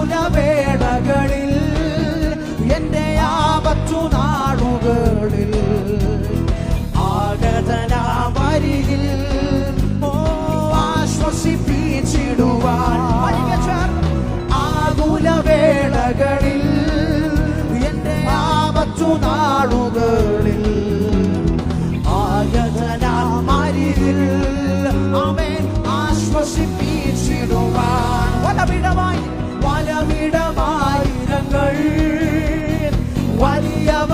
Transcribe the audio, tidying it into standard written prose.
ആകുലവേളകളിൽ എന്റെ ആപത്തു നാളുകളിൽ ആഗതനാമരികിൽ ആശ്വസിപ്പിച്ചിടുവാൻ ആകുലവേളകളിൽ എന്റെ ആപത്തു നാളുകളിൽ ആഗതനാമരികിൽ ആമേൻ ആശ്വസിപ്പിച്ചിടുവാൻ വലവിടമായിരങ്ങൾ വലിയവ